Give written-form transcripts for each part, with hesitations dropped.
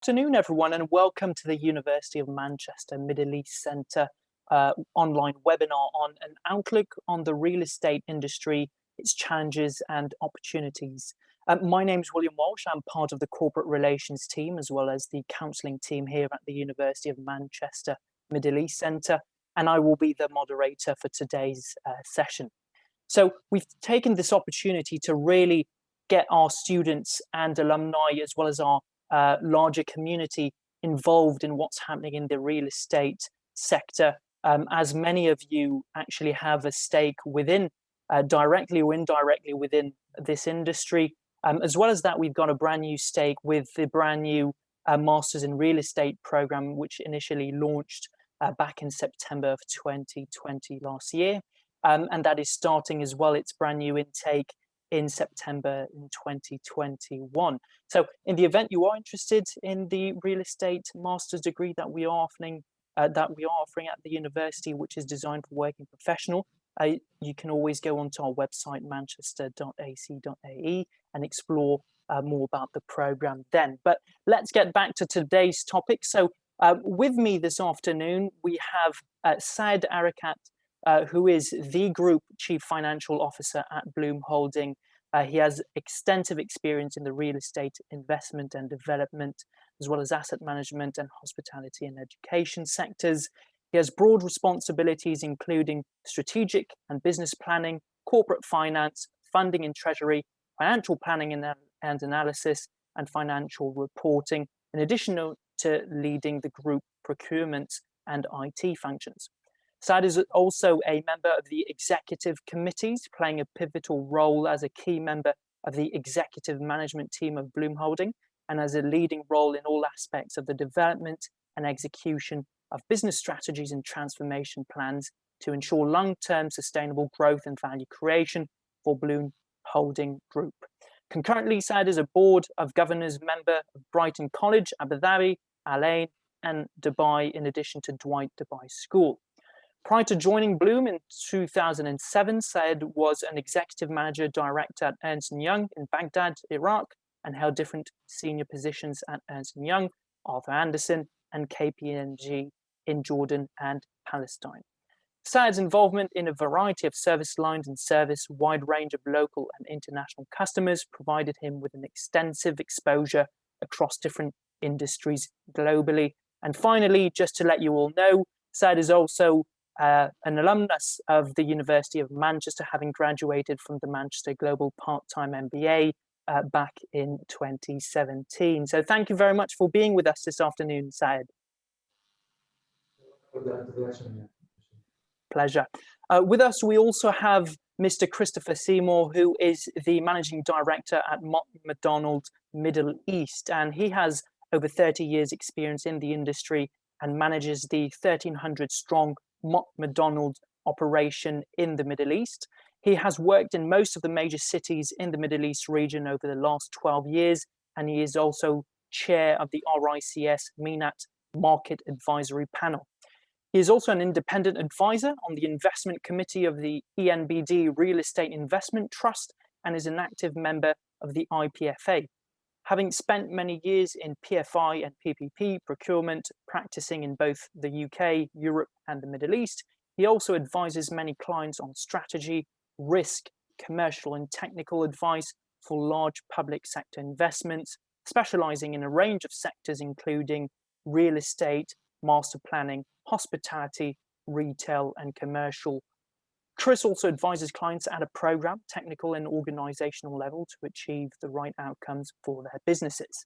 Afternoon, everyone, and welcome to the University of Manchester Middle East Centre online webinar on an outlook on the real estate industry, its challenges and opportunities. My name is William Walsh. I'm part of the corporate relations team as well as the counselling team here at the University of Manchester Middle East Centre, and I will be the moderator for today's session. So we've taken this opportunity to really get our students and alumni as well as our larger community involved in what's happening in the real estate sector, as many of you actually have a stake within, directly or indirectly within this industry. As well as that, we've got a brand new stake with the brand new Masters in Real Estate program, which initially launched back in September of 2020 last year. And that is starting as well its brand new intake in September in 2021. So in the event you are interested in the real estate master's degree that we are offering at the university, which is designed for working professional, you can always go onto our website, manchester.ac.ae, and explore more about the program then. But let's get back to today's topic. So with me this afternoon, we have Saed Arekat, who is the Group Chief Financial Officer at Bloom Holding. He has extensive experience in the real estate investment and development, as well as asset management and hospitality and education sectors. He has broad responsibilities, including strategic and business planning, corporate finance, funding and treasury, financial planning and analysis, and financial reporting, in addition to leading the group procurements and IT functions. Saed is also a member of the executive committees, playing a pivotal role as a key member of the executive management team of Bloom Holding, and as a leading role in all aspects of the development and execution of business strategies and transformation plans to ensure long-term sustainable growth and value creation for Bloom Holding Group. Concurrently, Saed is a board of governors member of Brighton College, Abu Dhabi, Al Ain, and Dubai, in addition to Dwight Dubai School. Prior to joining Bloom in 2007, Saed was an executive manager director at Ernst & Young in Baghdad, Iraq, and held different senior positions at Ernst & Young, Arthur Andersen, and KPMG in Jordan and Palestine. Saed's involvement in a variety of service lines and service a wide range of local and international customers provided him with an extensive exposure across different industries globally. And finally, just to let you all know, Saed is also an alumnus of the University of Manchester, having graduated from the Manchester Global Part-Time MBA back in 2017. So thank you very much for being with us this afternoon, Saed. Pleasure. With us, we also have Mr. Christopher Seymour, who is the Managing Director at Mott MacDonald Middle East, and he has over 30 years experience in the industry and manages the 1,300-strong Mott MacDonald operation in the Middle East. He has worked in most of the major cities in the Middle East region over the last 12 years, and he is also chair of the RICS MENAT Market Advisory Panel. He is also an independent advisor on the investment committee of the ENBD Real Estate Investment Trust and is an active member of the IPFA. Having spent many years in PFI and PPP procurement, practicing in both the UK, Europe, and the Middle East, he also advises many clients on strategy, risk, commercial and technical advice for large public sector investments, specializing in a range of sectors including real estate, master planning, hospitality, retail, and commercial. Chris also advises clients at a program, technical and organizational level to achieve the right outcomes for their businesses.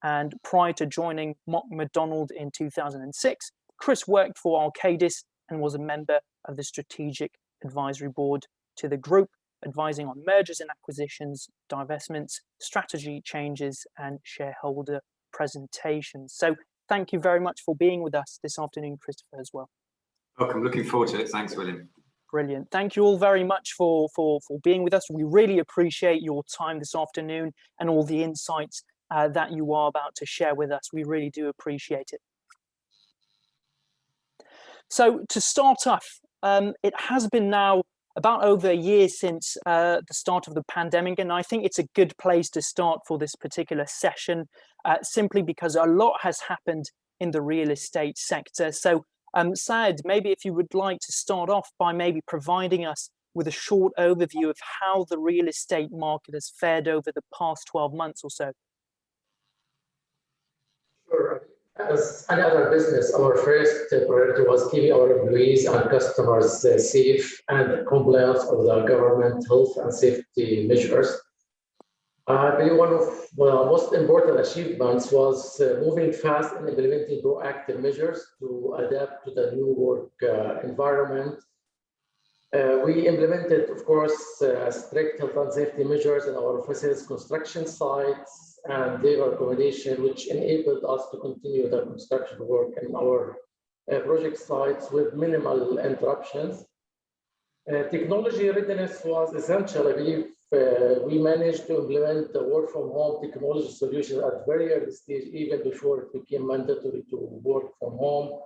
And prior to joining Mott MacDonald in 2006, Chris worked for Arcadis and was a member of the Strategic Advisory Board to the group, advising on mergers and acquisitions, divestments, strategy changes, and shareholder presentations. So thank you very much for being with us this afternoon, Christopher, as well. Welcome. Looking forward to it. Thanks, William. Brilliant. Thank you all very much for being with us. We really appreciate your time this afternoon and all the insights that you are about to share with us. We really do appreciate it. So to start off, it has been now about over a year since the start of the pandemic, and I think it's a good place to start for this particular session. simply because a lot has happened in the real estate sector. So Saed, maybe if you would like to start off by maybe providing us with a short overview of how the real estate market has fared over the past 12 months or so. Sure. As any other business, our first priority was keeping our employees and customers safe and compliant with the government health and safety measures. I believe one of the most important achievements was moving fast and implementing proactive measures to adapt to the new work environment. We implemented, of course, strict health and safety measures in our offices, construction sites, and labor accommodation, which enabled us to continue the construction work in our project sites with minimal interruptions. Technology readiness was essential. I believe we managed to implement the work from home technology solution at very early stage, even before it became mandatory to work from home.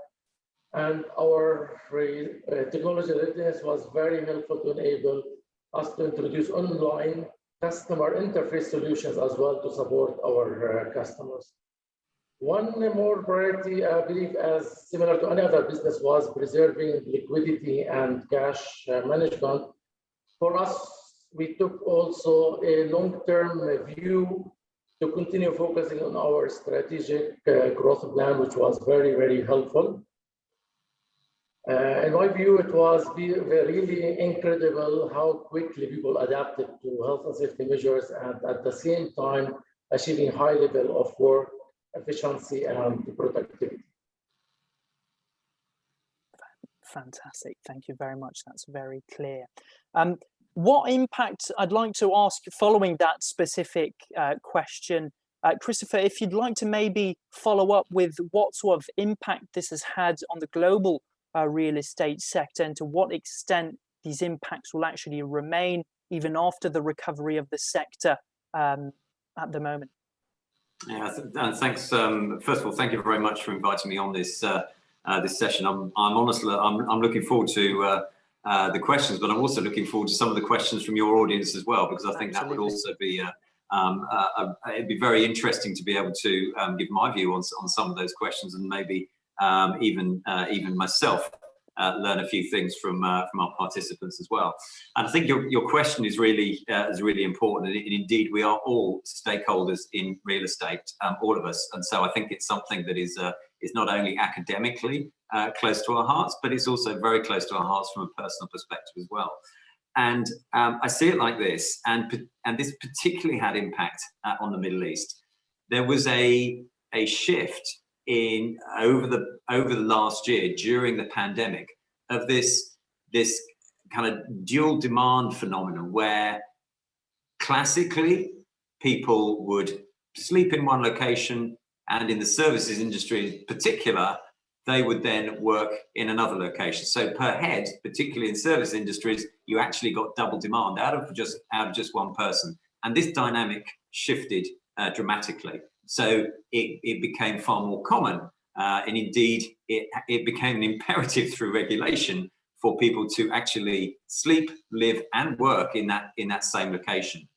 And our technology readiness was very helpful to enable us to introduce online customer interface solutions as well to support our customers. One more priority, I believe, as similar to any other business, was preserving liquidity and cash management. For us, we took also a long-term view to continue focusing on our strategic growth plan, which was very, very helpful. In my view, it was really incredible how quickly people adapted to health and safety measures and at the same time achieving high level of work efficiency and productivity. Fantastic. Thank you very much. That's very clear. What impact, I'd like to ask following that specific question, Christopher, if you'd like to maybe follow up with what sort of impact this has had on the global real estate sector and to what extent these impacts will actually remain even after the recovery of the sector at the moment. Yeah, and thanks. First of all, thank you very much for inviting me on this this session. I'm honestly looking forward to the questions, but I'm also looking forward to some of the questions from your audience as well, because I think that would also be it'd be very interesting to be able to give my view on some of those questions, and maybe even myself learn a few things from our participants as well. And I think your question is really important, and indeed we are all stakeholders in real estate, all of us. And so I think it's something that is not only academically close to our hearts, but it's also very close to our hearts from a personal perspective as well. And I see it like this, and this particularly had impact on the Middle East. There was a shift in over the last year during the pandemic of this kind of dual demand phenomenon, where classically people would sleep in one location, and in the services industry in particular, they would then work in another location. So per head, particularly in service industries, you actually got double demand out of just one person. And this dynamic shifted dramatically. So it became far more common, and indeed it became an imperative through regulation for people to actually sleep, live, and work in that same location.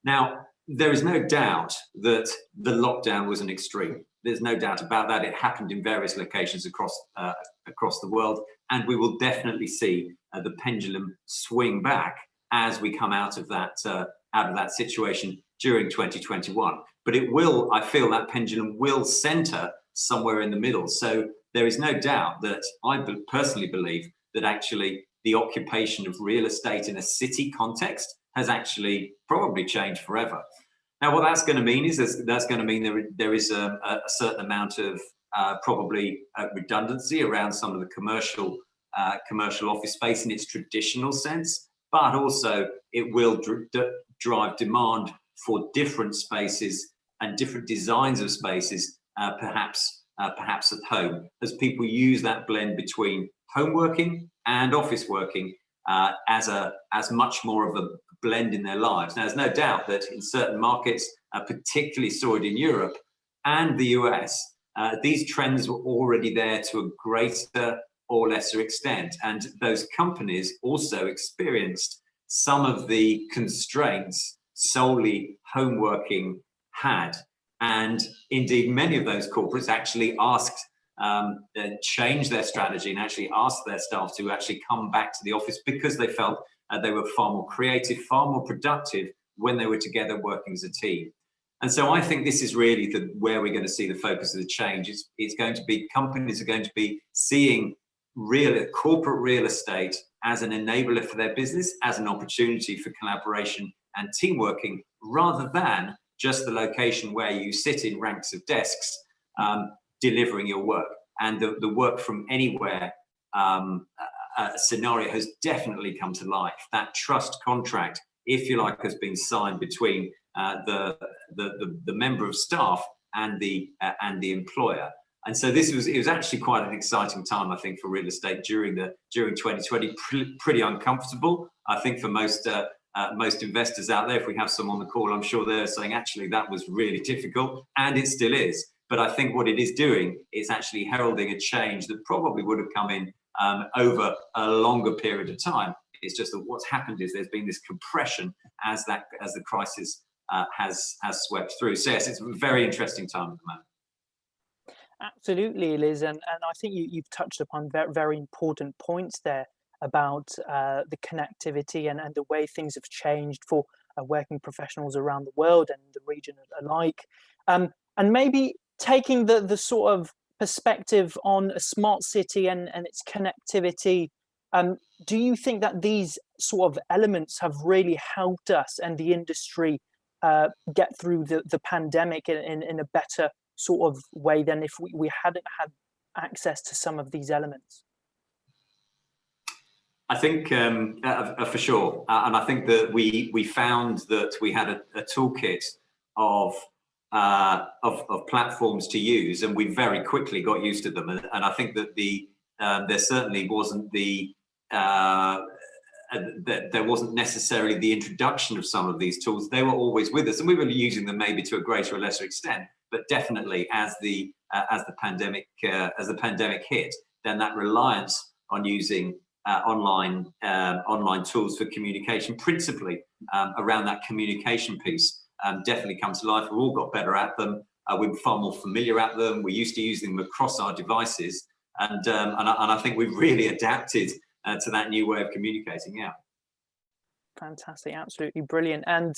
Now, there is no doubt that the lockdown was an extreme. There's no doubt about that. It happened in various locations across the world, and we will definitely see the pendulum swing back as we come out of that situation during 2021. But it will, I feel that pendulum will center somewhere in the middle. So there is no doubt that I personally believe that actually the occupation of real estate in a city context has actually probably changed forever. Now, what that's going to mean is that's going to mean there is a certain amount of probably redundancy around some of the commercial office space in its traditional sense, but also it will drive demand for different spaces and different designs of spaces, perhaps at home, as people use that blend between home working and office working as much more of a blend in their lives. Now, there's no doubt that in certain markets, particularly saw it in Europe and the US, these trends were already there to a greater or lesser extent. And those companies also experienced some of the constraints solely home working had. And indeed, many of those corporates actually asked, changed their strategy and actually asked their staff to actually come back to the office because they felt they were far more creative, far more productive when they were together working as a team. And so I think this is really where we're going to see the focus of the change. It's going to be, companies are going to be seeing corporate real estate as an enabler for their business, as an opportunity for collaboration and team working, rather than just the location where you sit in ranks of desks delivering your work. And the work from anywhere scenario has definitely come to life. That trust contract, if you like, has been signed between the member of staff and the employer. And so it was actually quite an exciting time, I think, for real estate during 2020. Pretty uncomfortable, I think, for most investors out there. If we have some on the call, I'm sure they're saying actually that was really difficult, and it still is. But I think what it is doing is actually heralding a change that probably would have come in over a longer period of time. It's just that what's happened is there's been this compression as the crisis has swept through. So yes, it's a very interesting time at the moment. Absolutely, Liz, and I think you've touched upon very important points there about the connectivity and the way things have changed for working professionals around the world and the region alike. And maybe taking the sort of perspective on a smart city and its connectivity, do you think that these sort of elements have really helped us and the industry get through the pandemic in a better sort of way than if we hadn't had access to some of these elements? I think for sure, and I think that we found that we had a toolkit of platforms to use, and we very quickly got used to them. And I think that there certainly wasn't there wasn't necessarily the introduction of some of these tools. They were always with us, and we were using them maybe to a greater or lesser extent. But definitely, as the pandemic hit, then that reliance on using online tools for communication, principally around that communication piece, definitely comes to life. We've all got better at them. We're far more familiar at them. We're used to using them across our devices, and I think we've really adapted to that new way of communicating. Yeah. Fantastic, absolutely brilliant. And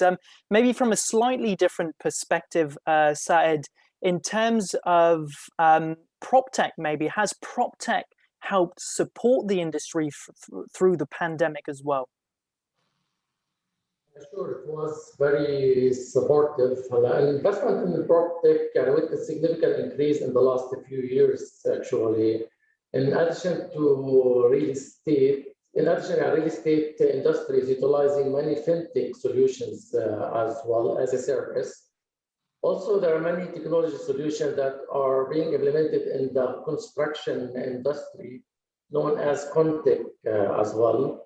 maybe from a slightly different perspective, Saed, in terms of PropTech, maybe has PropTech helped support the industry through the pandemic as well? Sure, it was very supportive. Investment in the PropTech with a significant increase in the last few years, actually. In addition to real estate, real estate industry is utilizing many fintech solutions as well as a service. Also, there are many technology solutions that are being implemented in the construction industry, known as Contech as well.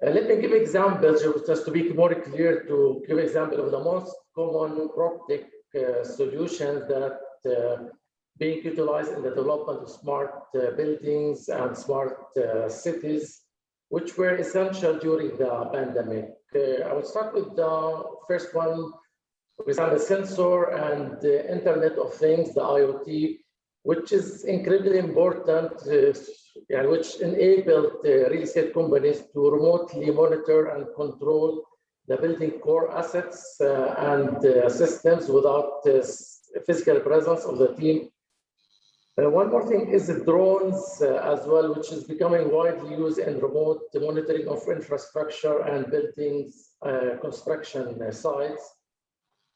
Let me give examples, just to be more clear, to give example of the most common PropTech solutions that being utilized in the development of smart buildings and smart cities, which were essential during the pandemic. I will start with the first one, for example, sensor and the Internet of Things, the IoT, which is incredibly important, which enabled real estate companies to remotely monitor and control the building core assets and systems without physical presence of the team. One more thing is the drones as well, which is becoming widely used in remote monitoring of infrastructure and buildings construction sites.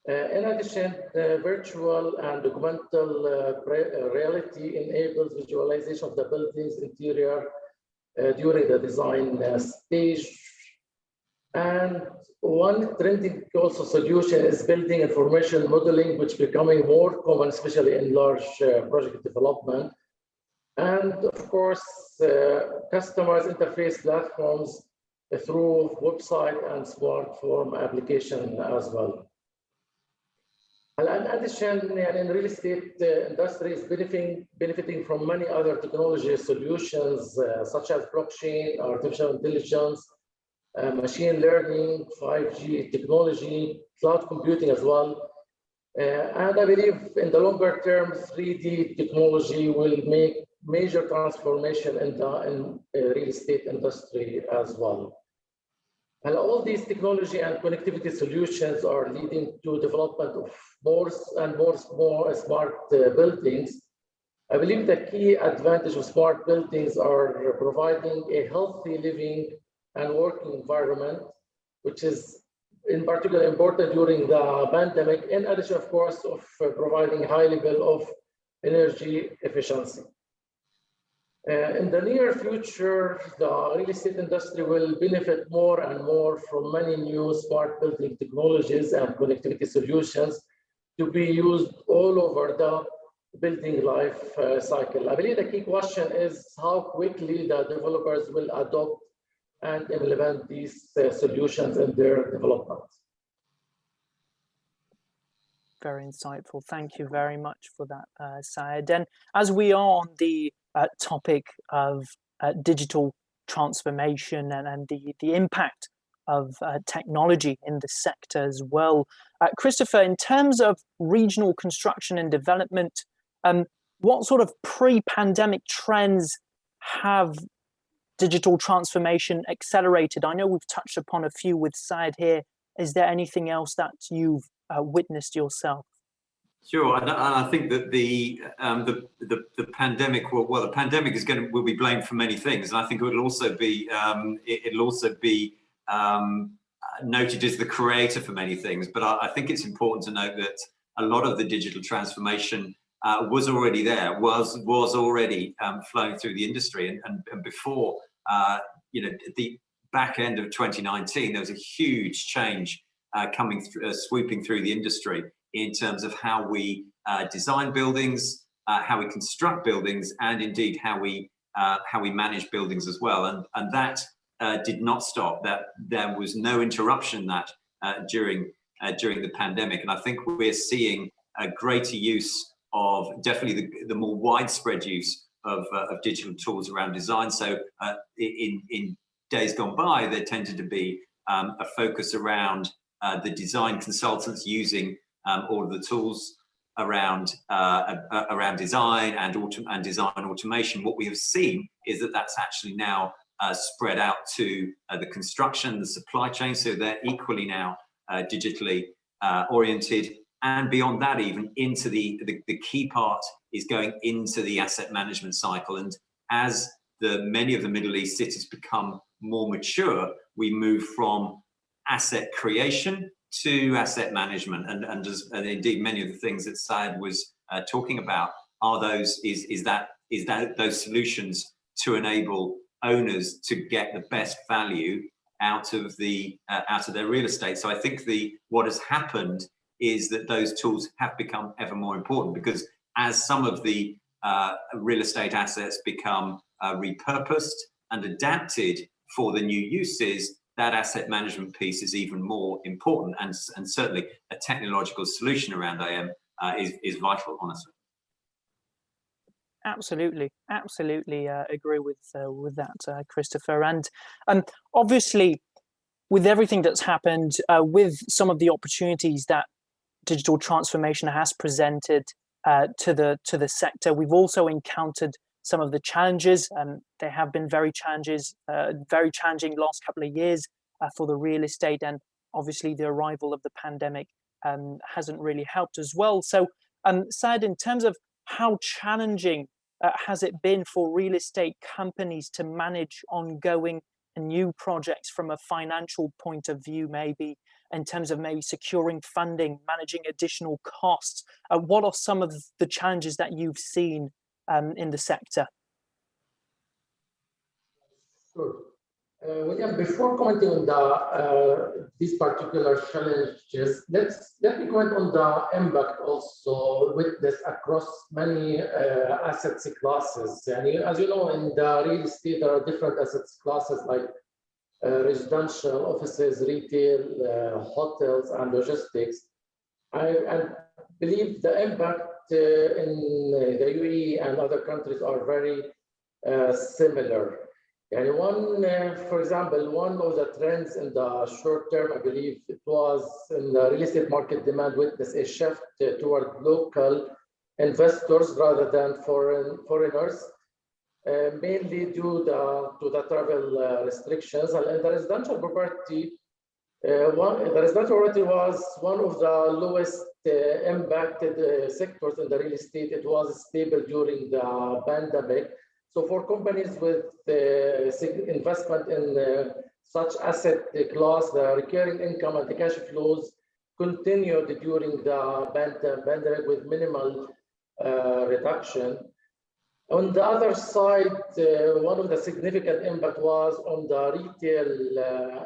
In addition, virtual and augmented reality enables visualization of the building's interior during the design stage. And one trending also solution is building information modeling, which is becoming more common, especially in large project development. And of course, customers interface platforms through website and smartphone application as well. In addition, in real estate industry is benefiting from many other technology solutions, such as blockchain, artificial intelligence, machine learning, 5G technology, cloud computing as well. And I believe in the longer term, 3D technology will make major transformation in the real estate industry as well. And all these technology and connectivity solutions are leading to development of more and more smart buildings. I believe the key advantage of smart buildings are providing a healthy living and working environment, which is in particular important during the pandemic, in addition, of course, of providing high level of energy efficiency. In the near future, the real estate industry will benefit more and more from many new smart building technologies and connectivity solutions to be used all over the building life cycle. I believe the key question is how quickly the developers will adopt and implement these solutions in their development. Very insightful. Thank you very much for that, Saed. And as we are on the topic of digital transformation and the impact of technology in the sector as well, Christopher, in terms of regional construction and development, what sort of pre-pandemic trends have digital transformation accelerated? I know we've touched upon a few with Saed here. Is there anything else that you've witnessed yourself? Sure, and I think that the pandemic, the pandemic will be blamed for many things, and I think it will also be noted as the creator for many things. But I think it's important to note that a lot of the digital transformation was already there, was already flowing through the industry, and before, at the back end of 2019, there was a huge change swooping through the industry in terms of how we design buildings, how we construct buildings, and indeed how we manage buildings as well. And that did not stop. That there was no interruption that during the pandemic. And I think we're seeing a greater use of definitely the more widespread use of digital tools around design. So in days gone by, there tended to be a focus around the design consultants using all of the tools around design and design automation. What we have seen is that that's actually now spread out to the construction, the supply chain, so they're equally now digitally oriented. And beyond that, even into the key part is going into the asset management cycle. And as many of the Middle East cities become more mature, we move from asset creation to asset management. And indeed, many of the things that Saed was talking about are those solutions to enable owners to get the best value out of their real estate. So I think what has happened is that those tools have become ever more important, because as some of the real estate assets become repurposed and adapted for the new uses, that asset management piece is even more important, and certainly a technological solution around AM is vital, honestly. Absolutely agree with that, Christopher. And obviously, with everything that's happened, with some of the opportunities that digital transformation has presented to the sector, we've also encountered some of the challenges, and they have been very challenging last couple of years for the real estate, and obviously the arrival of the pandemic hasn't really helped as well. So, Saed, in terms of how challenging has it been for real estate companies to manage ongoing and new projects from a financial point of view, maybe in terms of maybe securing funding, managing additional costs? What are some of the challenges that you've seen in the sector? Sure. William, before commenting on these particular challenges, let me comment on the impact also witnessed across many asset classes. And as you know, in the real estate, there are different asset classes like residential, offices, retail, hotels, and logistics. I believe the impact in the UAE and other countries are very similar. For example, one of the trends in the short term, I believe it was in the real estate market, demand witnessed a shift toward local investors rather than foreigners, mainly due to the travel restrictions. And the residential property, the residential property was one of the lowest impacted sectors in the real estate. It was stable during the pandemic. So for companies with investment in such asset class, the recurring income and the cash flows continued during the pandemic with minimal reduction. On the other side, one of the significant impact was on the retail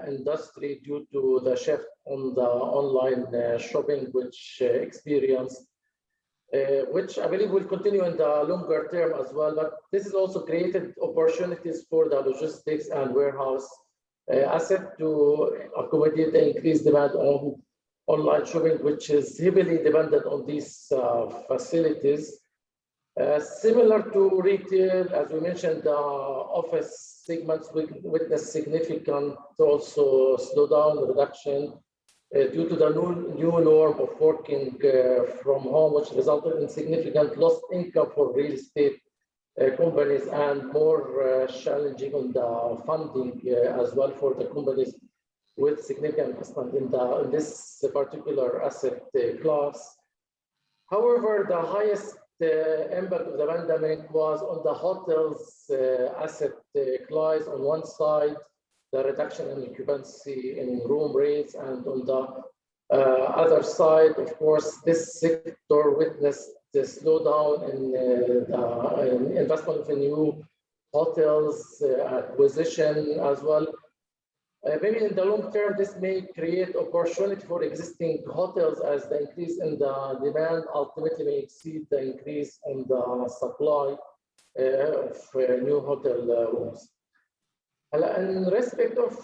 industry due to the shift on the online shopping, which experienced which I believe will continue in the longer term as well. But this has also created opportunities for the logistics and warehouse asset to accommodate the increased demand on online shopping, which is heavily dependent on these facilities. Similar to retail, as we mentioned, the office segments witness significant also slowdown, reduction, due to the new norm of working from home, which resulted in significant lost income for real estate companies and more challenging on the funding as well for the companies with significant investment in this particular asset class. However, the highest impact of the pandemic was on the hotels asset class. On one side, the reduction in occupancy in room rates, and on the other side, of course, this sector witnessed the slowdown in the investment in new hotels, acquisition as well. Maybe in the long term, this may create opportunity for existing hotels as the increase in the demand ultimately may exceed the increase in the supply of new hotel rooms. In respect of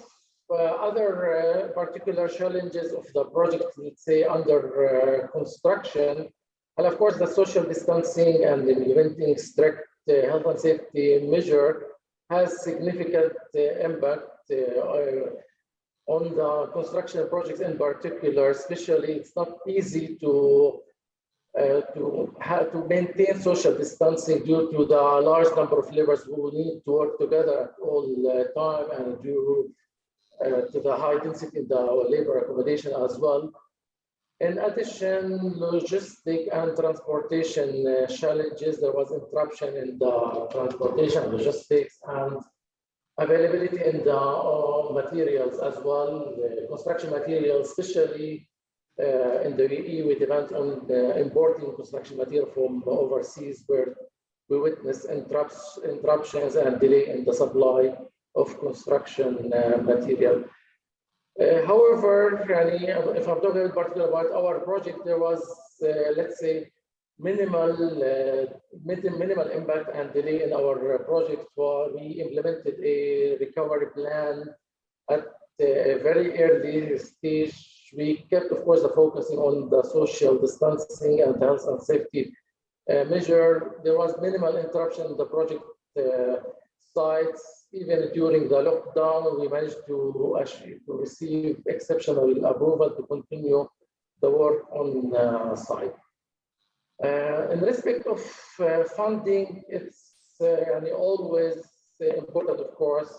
other particular challenges of the project, let's say under construction, and of course the social distancing and implementing strict health and safety measure has significant impact on the construction projects in particular. Especially, it's not easy to maintain social distancing due to the large number of laborers who need to work together at all time, and due to the high density in the labor accommodation as well. In addition, logistic and transportation challenges. There was interruption in the transportation, logistics, and availability in the materials as well. The construction materials, especially in the UAE, we depend on importing construction material from overseas, where we witness interruptions and delay in the supply of construction material. However, if I'm talking in particular about our project, there was, let's say, minimal impact and delay in our project. We implemented a recovery plan at a very early stage. We kept, of course, focusing on the social distancing and health and safety measure. There was minimal interruption in the project sites. Even during the lockdown, we managed to actually receive exceptional approval to continue the work on site. In respect of funding, it's always important, of course.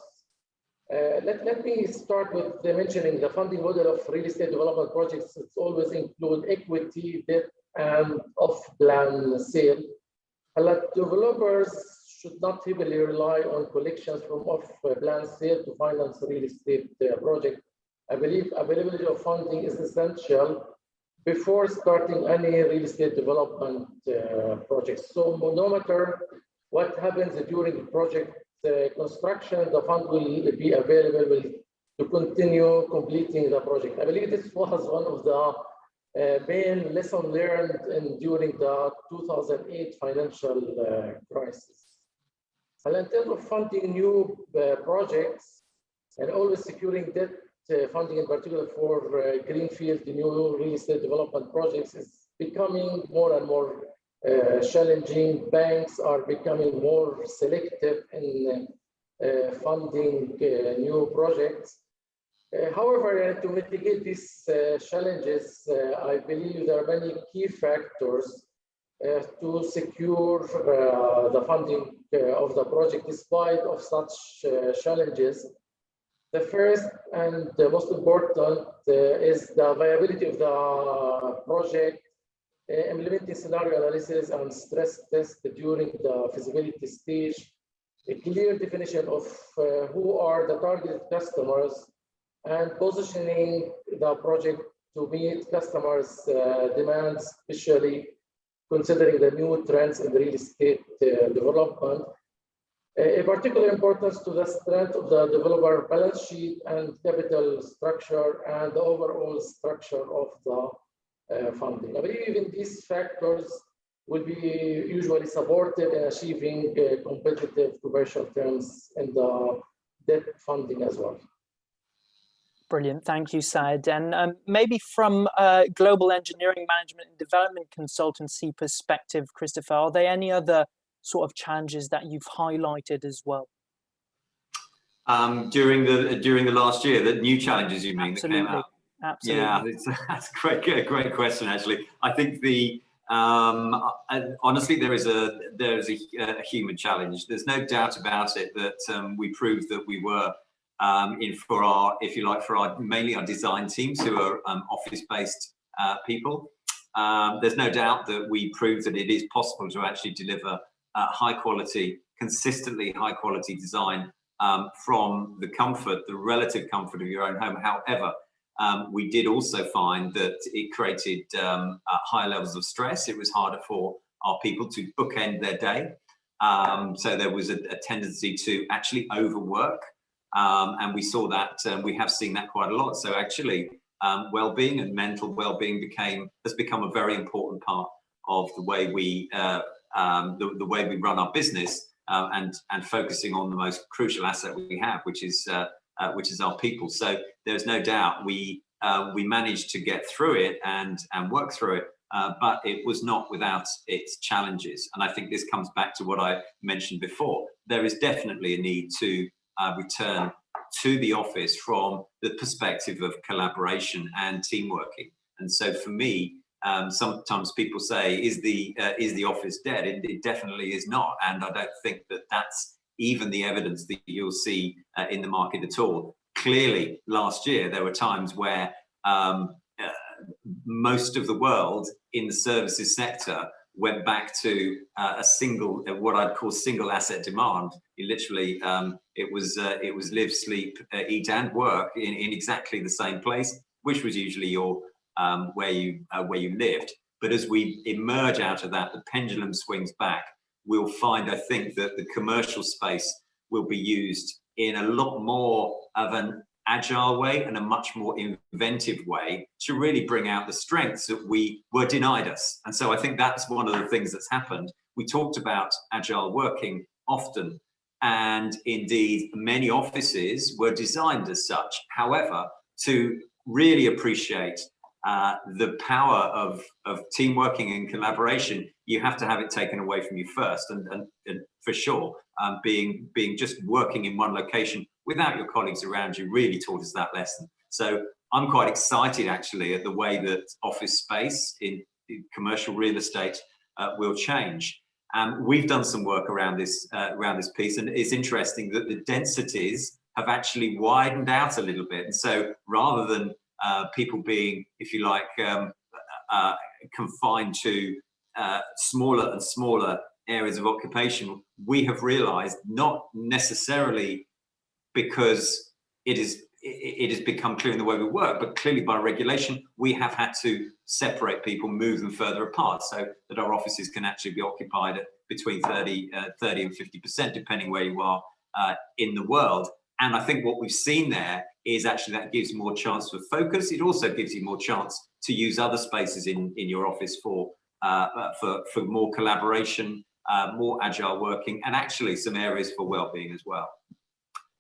Let me start with mentioning the funding model of real estate development projects. It's always include equity, debt, and off-plan sale. Developers should not heavily rely on collections from off-plan sale to finance real estate project. I believe availability of funding is essential before starting any real estate development projects. So no matter what happens during project construction, the fund will be available to continue completing the project. I believe this was one of the main lessons learned during the 2008 financial crisis. And in terms of funding new projects and always securing debt funding, in particular for greenfield new real estate development projects, is becoming more and more challenging. Banks are becoming more selective in funding new projects. However, to mitigate these challenges, I believe there are many key factors to secure the funding of the project despite of such challenges. The first and the most important is the viability of the project, implementing scenario analysis and stress test during the feasibility stage, a clear definition of who are the target customers, and positioning the project to meet customers' demands, especially considering the new trends in real estate development. A particular importance to the strength of the developer balance sheet and capital structure and the overall structure of the funding. I believe even these factors will be usually supportive in achieving competitive commercial terms in the debt funding as well. Brilliant, thank you, Saed. And maybe from a global engineering management and development consultancy perspective, Christopher, are there any other sort of challenges that you've highlighted as well? During the last year, the new challenges you mean? Absolutely. That came out? Absolutely. Yeah, that's a great question, actually. I think honestly, there is a human challenge. There's no doubt about it that we proved that we were for our, if you like, mainly our design teams who are office-based people. There's no doubt that we proved that it is possible to actually deliver high quality, consistently high quality design from the relative comfort of your own home. However, we did also find that it created high levels of stress. It was harder for our people to bookend their day. So there was a tendency to actually overwork. And we saw that, we have seen that quite a lot. So actually, well-being and mental well-being has become a very important part of the way we run our business, and focusing on the most crucial asset we have, which is our people. So there's no doubt we managed to get through it and work through it, but it was not without its challenges. And I think this comes back to what I mentioned before. There is definitely a need to return to the office from the perspective of collaboration and team working. And so for me, sometimes people say, is the office dead? It definitely is not. And I don't think that that's even the evidence that you'll see in the market at all. Clearly, last year, there were times where most of the world in the services sector went back to what I'd call single asset demand. You literally, it was live, sleep, eat, and work in exactly the same place, which was usually your where you lived. But as we emerge out of that, the pendulum swings back. We'll find, I think, that the commercial space will be used in a lot more of an agile way and a much more inventive way to really bring out the strengths that were denied us. And so I think that's one of the things that's happened. We talked about agile working often, and indeed many offices were designed as such. However, to really appreciate the power of team working and collaboration, you have to have it taken away from you first. And for sure, being just working in one location without your colleagues around you really taught us that lesson. So I'm quite excited actually at the way that office space in commercial real estate will change. We've done some work around this piece, and it's interesting that the densities have actually widened out a little bit. And so rather than people being, if you like, confined to smaller and smaller areas of occupation, we have realized, not necessarily because it has become clear in the way we work, but clearly by regulation, we have had to separate people, move them further apart so that our offices can actually be occupied at between 30 and 50%, depending where you are in the world. And I think what we've seen there is actually that gives more chance for focus. It also gives you more chance to use other spaces in your office for more collaboration, more agile working, and actually some areas for well-being as well.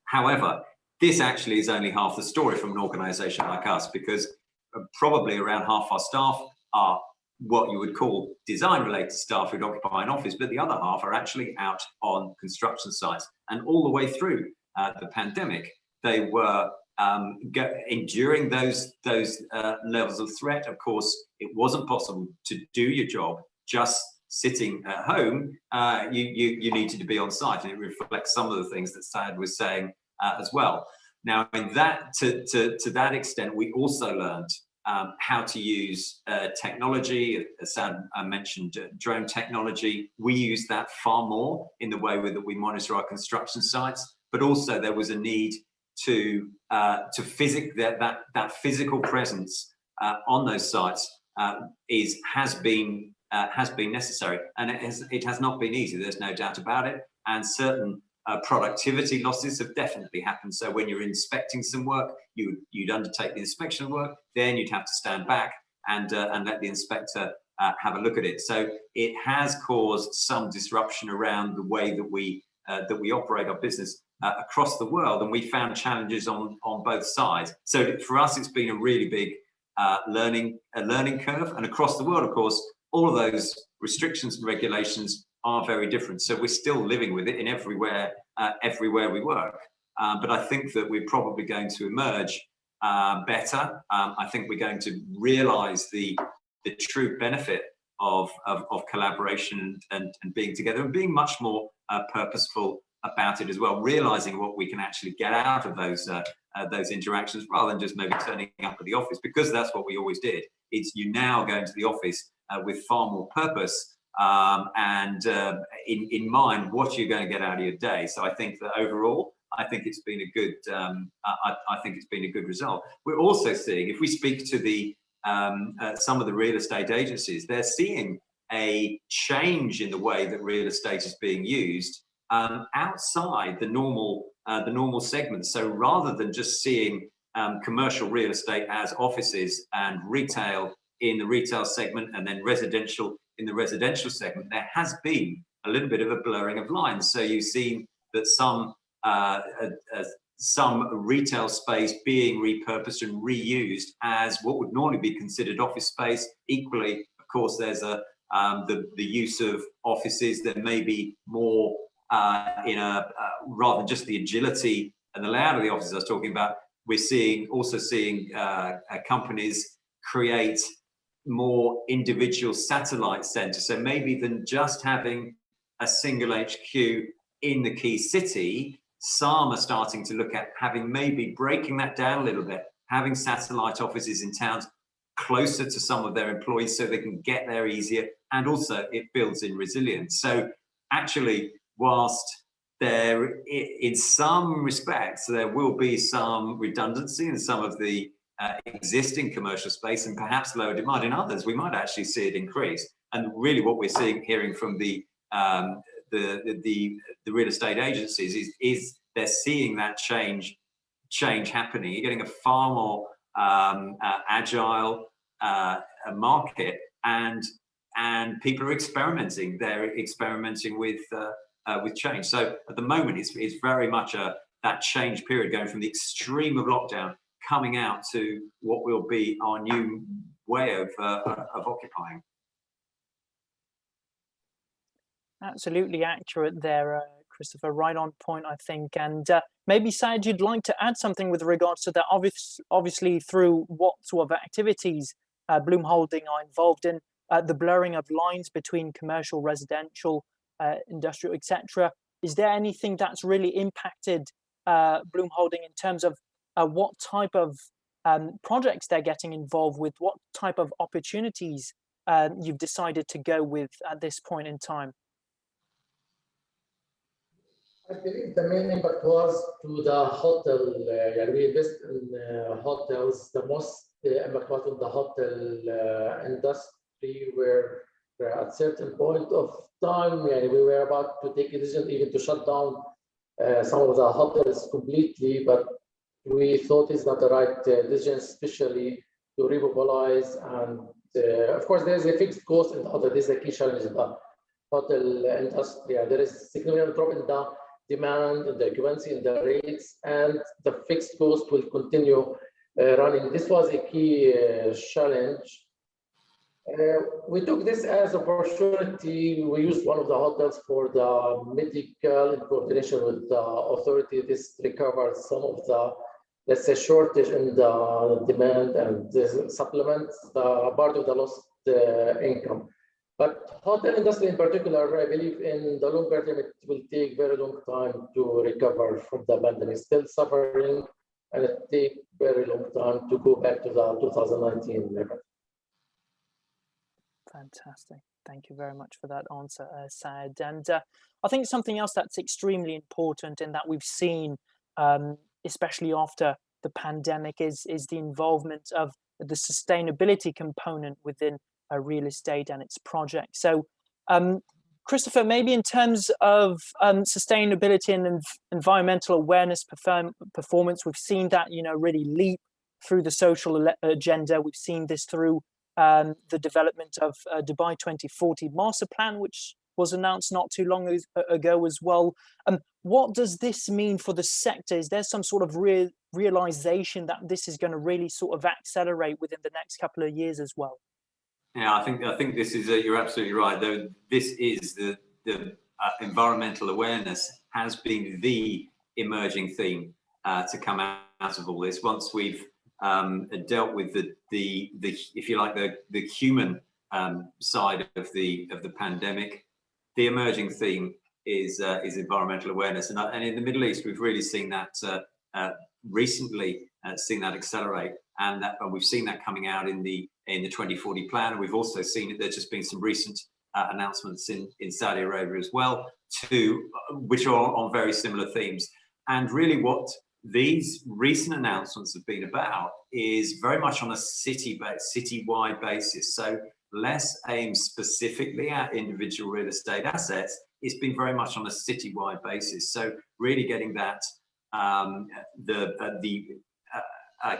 However, this actually is only half the story from an organization like us, because probably around half our staff are what you would call design-related staff who'd occupy an office, but the other half are actually out on construction sites. And all the way through the pandemic, they were enduring those levels of threat. Of course, it wasn't possible to do your job just sitting at home. You needed to be on site, and it reflects some of the things that Saed was saying as well. Now, in that to that extent, we also learned how to use technology. As Saed mentioned, drone technology. We use that far more in the way that we monitor our construction sites. But also, there was a need to that physical presence on those sites has been necessary, and it has not been easy. There's no doubt about it, and certain productivity losses have definitely happened. So when you're inspecting some work, you'd undertake the inspection work, then you'd have to stand back and let the inspector have a look at it. So it has caused some disruption around the way that we operate our business across the world, and we found challenges on both sides. So for us, it's been a really big learning curve, and across the world, of course, all of those restrictions and regulations are very different. So we're still living with it in everywhere we work. But I think that we're probably going to emerge better. I think we're going to realise the true benefit of collaboration and being together, and being much more purposeful about it as well, realising what we can actually get out of those interactions, rather than just maybe turning up at the office, because that's what we always did. It's you now going to the office with far more purpose and in mind what you're going to get out of your day. So I think that overall, I think it's been a good. I think it's been a good result. We're also seeing, if we speak to the some of the real estate agencies, they're seeing a change in the way that real estate is being used outside the normal segments. So rather than just seeing commercial real estate as offices and retail in the retail segment, and then residential in the residential segment, there has been a little bit of a blurring of lines. So you've seen that some retail space being repurposed and reused as what would normally be considered office space. Equally, of course, there's the use of offices. There may be more rather than just the agility and the layout of the offices I was talking about. We're also seeing companies create more individual satellite centers. So maybe than just having a single HQ in the key city, some are starting to look at maybe breaking that down a little bit, having satellite offices in towns closer to some of their employees so they can get there easier, and also it builds in resilience. So actually, whilst there, in some respects, there will be some redundancy in some of the existing commercial space and perhaps lower demand in others, we might actually see it increase. And really what we're hearing from the real estate agencies is they're seeing that change happening. You're getting a far more agile market, and people are experimenting. They're experimenting with change. So at the moment, it's very much that change period, going from the extreme of lockdown, coming out to what will be our new way of occupying. Absolutely accurate there, Christopher. Right on point, I think. And maybe, Saed, you'd like to add something with regards to that. Obviously, through what sort of activities Bloom Holding are involved in, the blurring of lines between commercial, residential, industrial, etc. Is there anything that's really impacted Bloom Holding in terms of what type of projects they're getting involved with, what type of opportunities you've decided to go with at this point in time? I believe the main impact was to the hotel. We invest in hotels. The most impact was on the hotel industry, where at certain point of time, we were about to take a decision even to shut down some of the hotels completely, but we thought it's not the right decision, especially to remobilize. And of course, there's a fixed cost in the hotel. This is a key challenge in the hotel industry. There is a significant drop in the demand, in the occupancy, in the rates, and the fixed cost will continue running. This was a key challenge. We took this as opportunity. We used one of the hotels for the medical in coordination with the authority. This recovered some of the, let's say, shortage in the demand and the supplements part of the lost income. But hotel industry in particular, I believe in the longer term, it will take very long time to recover from the pandemic. Still suffering, and it take very long time to go back to the 2019 level. Fantastic. Thank you very much for that answer, Saed. And I think something else that's extremely important and that we've seen, especially after the pandemic, is the involvement of the sustainability component within real estate and its projects. So, Christopher, maybe in terms of sustainability and environmental awareness performance, we've seen that, really leap through the social agenda. We've seen this through the development of Dubai 2040 master plan, which was announced not too long ago as well. What does this mean for the sector? Is there some sort of realization that this is going to really sort of accelerate within the next couple of years as well? Yeah, I think this is you're absolutely right. Though this is the environmental awareness has been the emerging theme to come out of all this. Once we've dealt with the if you like the human side of the pandemic, the emerging theme is environmental awareness, and in the Middle East we've really seen that recently, seen that accelerate, and we've seen that coming out in the 2040 plan. And we've also seen it. There's just been some recent announcements in Saudi Arabia as well, which are on very similar themes. And really, what these recent announcements have been about is very much on a citywide basis. So less aimed specifically at individual real estate assets. It's been very much on a citywide basis. So really getting that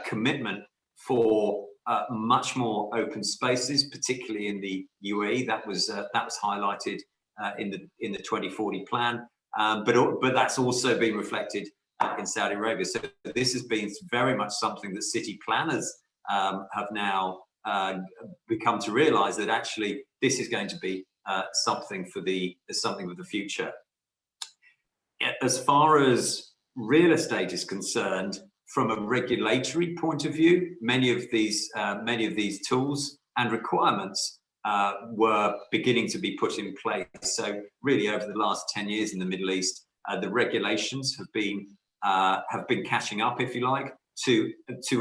commitment for much more open spaces, particularly in the UAE. That was highlighted in the 2040 plan, but that's also been reflected in Saudi Arabia. So this has been very much something that city planners have now become to realise, that actually this is going to be something for the future. As far as real estate is concerned, from a regulatory point of view, many of these tools and requirements were beginning to be put in place. So really, over the last 10 years in the Middle East, the regulations have been catching up, if you like, to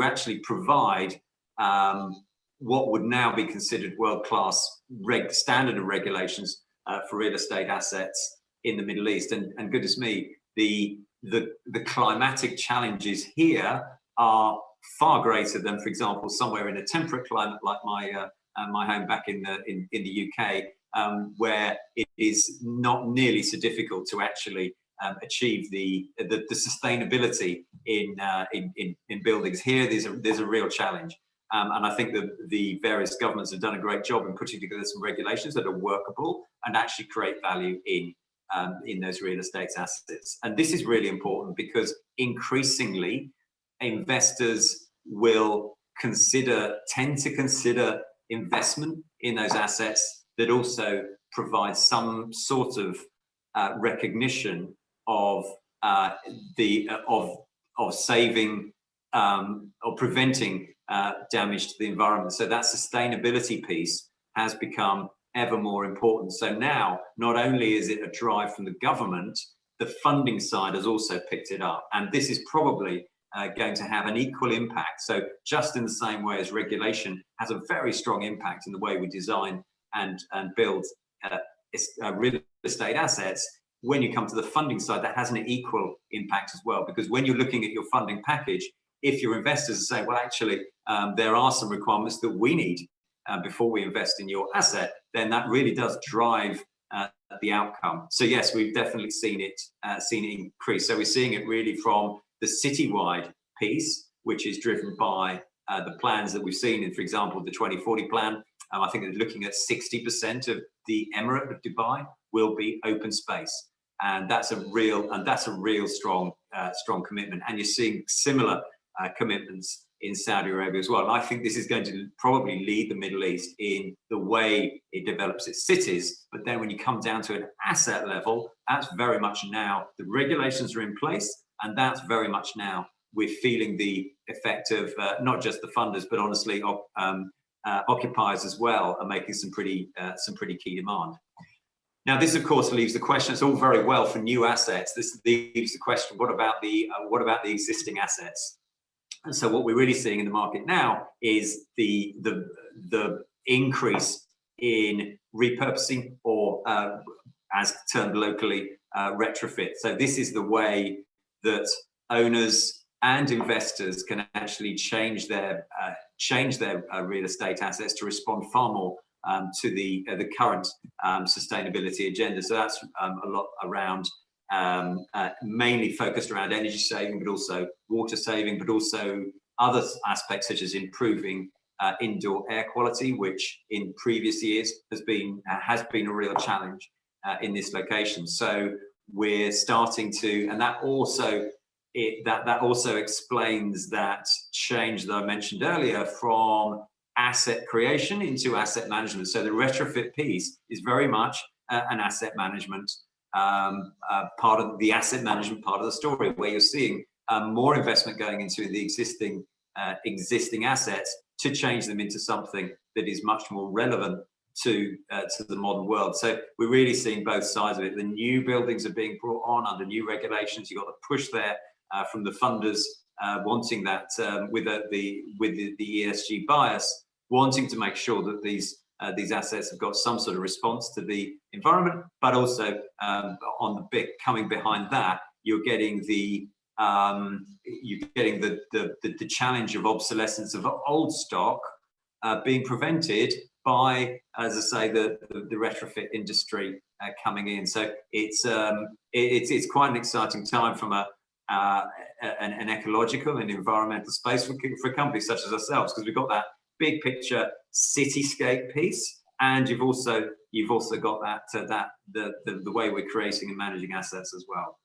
actually provide what would now be considered world-class standard of regulations for real estate assets in the Middle East. And goodness me, the climatic challenges here are far greater than, for example, somewhere in a temperate climate like my home back in the UK, where it is not nearly so difficult to actually achieve the sustainability in buildings. Here, there's a real challenge, and I think that the various governments have done a great job in putting together some regulations that are workable and actually create value in those real estate assets. And this is really important because increasingly investors will tend to consider investment in those assets that also provide some sort of recognition of saving or preventing damage to the environment. So that sustainability piece has become ever more important. So now, not only is it a drive from the government, the funding side has also picked it up. And this is probably going to have an equal impact. So just in the same way as regulation has a very strong impact in the way we design and build real estate assets, when you come to the funding side, that has an equal impact as well. Because when you're looking at your funding package, if your investors are saying, well, actually, there are some requirements that we need before we invest in your asset, then that really does drive the outcome. So yes, we've definitely seen it increase. So we're seeing it really from the citywide piece, which is driven by the plans that we've seen in, for example, the 2040 plan. I think they're looking at 60% of the Emirate of Dubai will be open space, and that's a real strong commitment. And you're seeing similar commitments in Saudi Arabia as well. And I think this is going to probably lead the Middle East in the way it develops its cities. But then when you come down to an asset level, that's very much now, the regulations are in place, and that's very much now we're feeling the effect of not just the funders, but honestly occupiers as well are making some pretty key demand. Now, this of course leaves the question. It's all very well for new assets. This leaves the question: what about the existing assets? And so, what we're really seeing in the market now is the increase in repurposing, or as termed locally, retrofit. So, this is the way that owners and investors can actually change their real estate assets to respond far more to the current sustainability agenda. So that's a lot around mainly focused around energy saving, but also water saving, but also other aspects such as improving indoor air quality, which in previous years has been a real challenge in this location. So we're starting to, and that also explains that change that I mentioned earlier from asset creation into asset management. So the retrofit piece is very much an asset management part of the asset management part of the story, where you're seeing more investment going into the existing assets to change them into something that is much more relevant to the modern world. So we're really seeing both sides of it. The new buildings are being brought on under new regulations. You've got the push there from the funders wanting that with the ESG bias, wanting to make sure that these assets have got some sort of response to the environment, but also on the bit coming behind that, you're getting the challenge of obsolescence of old stock being prevented by, as I say, the retrofit industry coming in. So it's quite an exciting time from an ecological and environmental space for companies such as ourselves, because we've got that big picture cityscape piece, and you've also got that the way we're creating and managing assets as well.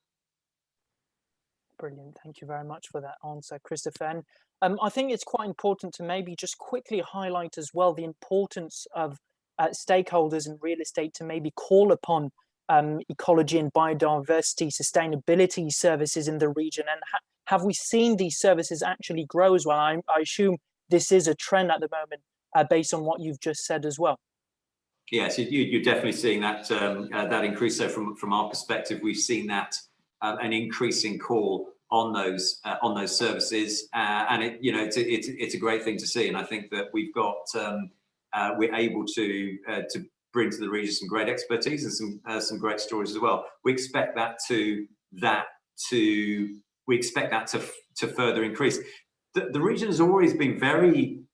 Brilliant. Thank you very much for that answer, Christopher. And I think it's quite important to maybe just quickly highlight as well the importance of stakeholders in real estate to maybe call upon ecology and biodiversity sustainability services in the region. And have we seen these services actually grow as well? I assume this is a trend at the moment based on what you've just said as well. Yes, you're definitely seeing that that increase. So from our perspective, we've seen that an increasing call on those services, and it's a great thing to see. And I think that we've got we're able to bring to the region some great expertise and some great stories as well. We expect that to further increase. The region has always been very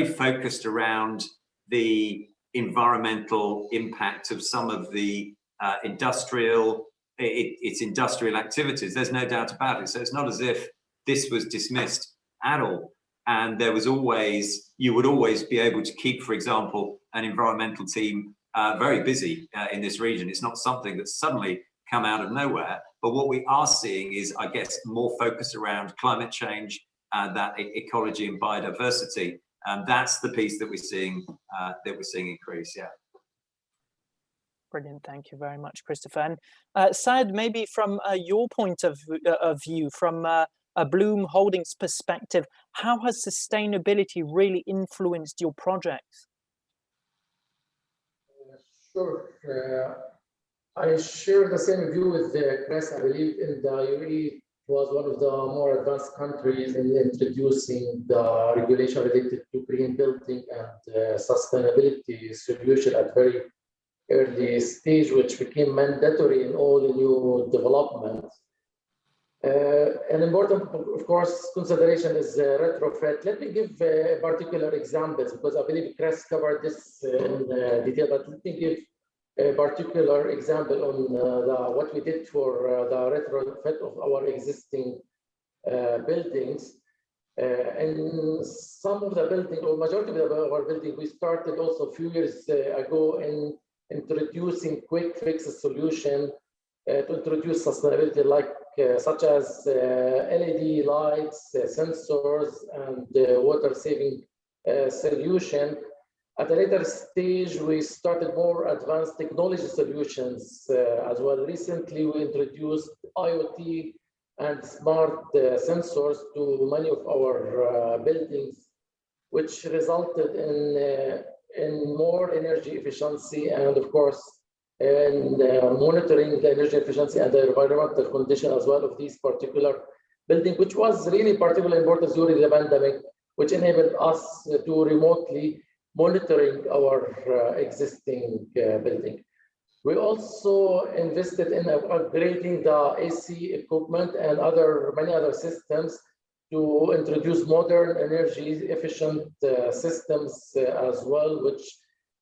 focused around the environmental impact of some of the industrial activities. There's no doubt about it. So it's not as if this was dismissed at all. And you would always be able to keep, for example, an environmental team very busy in this region. It's not something that's suddenly come out of nowhere. But what we are seeing is, I guess, more focus around climate change, that ecology and biodiversity. That's the piece that we're seeing increase. Yeah. Brilliant. Thank you very much, Christopher. And Saed, maybe from your point of view, from a Bloom Holdings perspective, how has sustainability really influenced your projects? Sure. I share the same view with Chris. I believe in the UAE was one of the more advanced countries in introducing the regulation related to green building and sustainability solution at very early stage, which became mandatory in all the new developments. An important, of course, consideration is retrofit. Let me give particular examples, because I believe Chris covered this in detail, but let me give a particular example on what we did for the retrofit of our existing buildings. And some of the building, or majority of our building, we started also a few years ago in introducing quick fix solution to introduce sustainability, like such as LED lights, sensors, and water-saving solution. At a later stage, we started more advanced technology solutions as well. Recently, we introduced IoT and smart sensors to many of our buildings, which resulted in more energy efficiency and, of course, in monitoring the energy efficiency and the environmental condition as well of these particular buildings, which was really particularly important during the pandemic, which enabled us to remotely monitoring our existing building. We also invested in upgrading the AC equipment and many other systems to introduce modern energy efficient systems as well, which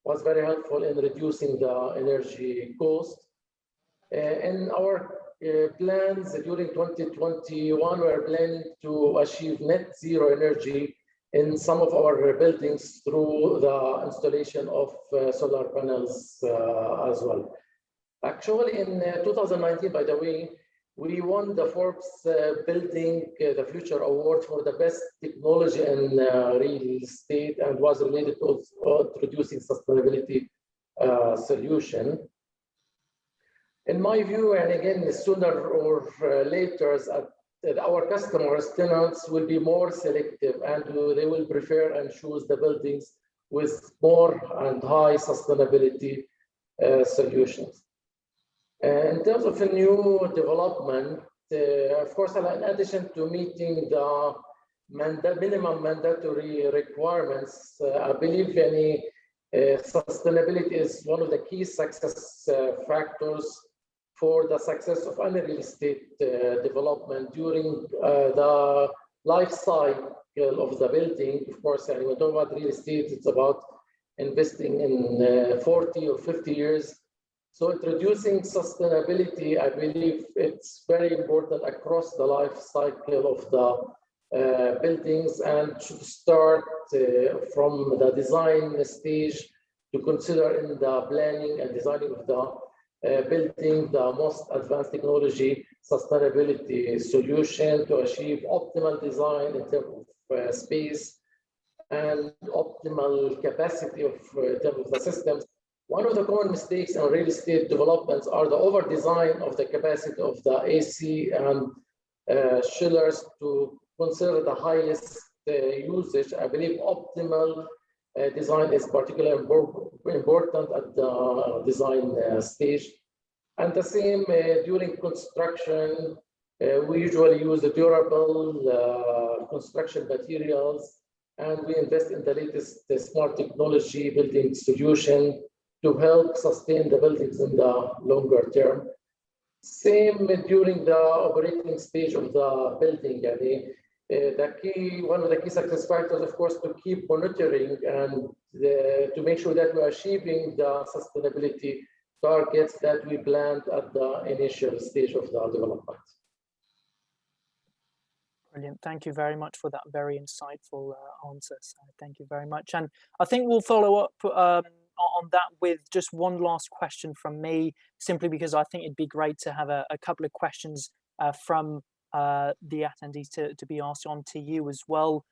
was very helpful in reducing the energy cost. In our plans during 2021, we're planning to achieve net zero energy in some of our buildings through the installation of solar panels as well. Actually, in 2019, by the way, we won the Forbes Building the Future Award for the best technology in real estate, and was related to introducing sustainability solution. In my view, and again, sooner or later, our customers, tenants, will be more selective, and they will prefer and choose the buildings with more and high sustainability solutions. In terms of a new development, of course, in addition to meeting the minimum mandatory requirements, I believe sustainability is one of the key success factors for the success of any real estate development during the life cycle of the building. Of course, when we talk about real estate, it's about investing in 40 or 50 years. So introducing sustainability, I believe it's very important across the life cycle of the buildings, and should start from the design stage to consider in the planning and designing of the building the most advanced technology sustainability solution to achieve optimal design in terms of space and optimal capacity in terms of the systems. One of the common mistakes in real estate developments are the over-design of the capacity of the AC and chillers to consider the highest usage. I believe optimal design is particularly important at the design stage. And the same during construction, we usually use the durable construction materials, and we invest in the latest smart technology building solution to help sustain the buildings in the longer term. Same during the operating stage of the building. One of the key success factors, of course, to keep monitoring and to make sure that we are achieving the sustainability targets that we planned at the initial stage of the development. Brilliant. Thank you very much for that very insightful answer. So thank you very much. And I think we'll follow up on that with just one last question from me, simply because I think it'd be great to have a couple of questions from the attendees to be asked on to you as well.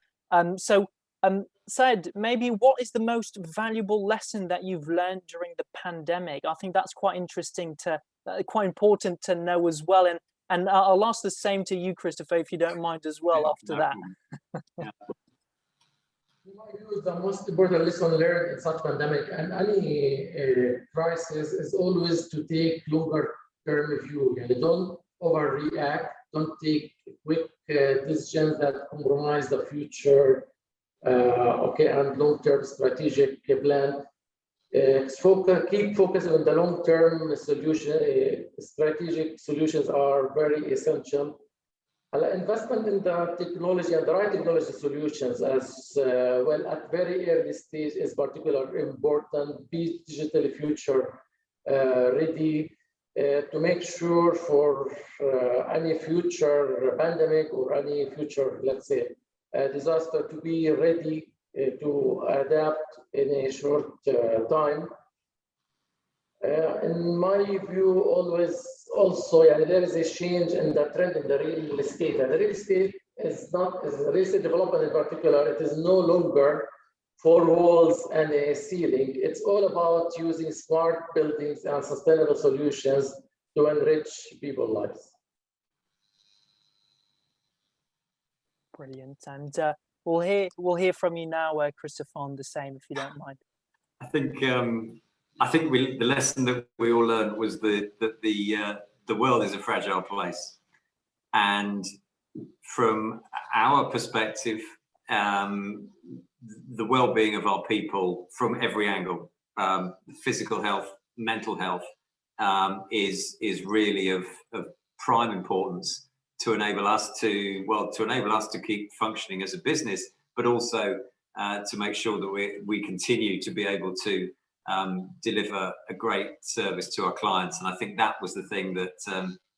Saed, maybe what is the most valuable lesson that you've learned during the pandemic? I think that's quite interesting quite important to know as well. And I'll ask the same to you, Christopher, if you don't mind as well after that. In my view, the most important lesson learned in such pandemic and any crisis is always to take longer term view. Don't overreact, don't take quick decisions that compromise the future and long-term strategic plan. Keep focusing on the long-term solution. Strategic solutions are very essential. Investment in the technology and the right technology solutions as well at very early stage is particularly important. Be digitally future ready to make sure for any future pandemic or any future, let's say, disaster, to be ready to adapt in a short time. In my view, always also, there is a change in the trend in the real estate, and the real estate is not, is real estate development in particular, it is no longer four walls and a ceiling. It's all about using smart buildings and sustainable solutions to enrich people's lives. Brilliant, and we'll hear from you now, Christopher, on the same, if you don't mind. I think the lesson that we all learned was that the world is a fragile place, and from our perspective, the well-being of our people from every angle, physical health, mental health, is really of prime importance to enable us to keep functioning as a business, but also to make sure that we continue to be able to deliver a great service to our clients. And I think that was the thing that,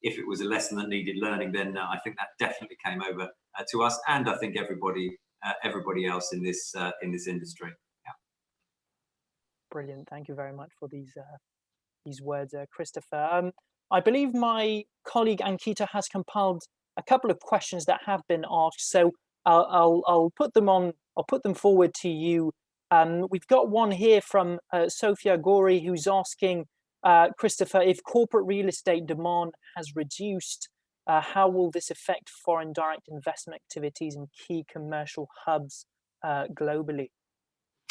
if it was a lesson that needed learning, then I think that definitely came over to us, and I think everybody else in this industry. Yeah. Brilliant. Thank you very much for these words, Christopher. I believe my colleague Ankita has compiled a couple of questions that have been asked, so I'll put them on. I'll put them forward to you. We've got one here from Sophia Gori, who's asking, Christopher, if corporate real estate demand has reduced, how will this affect foreign direct investment activities in key commercial hubs globally?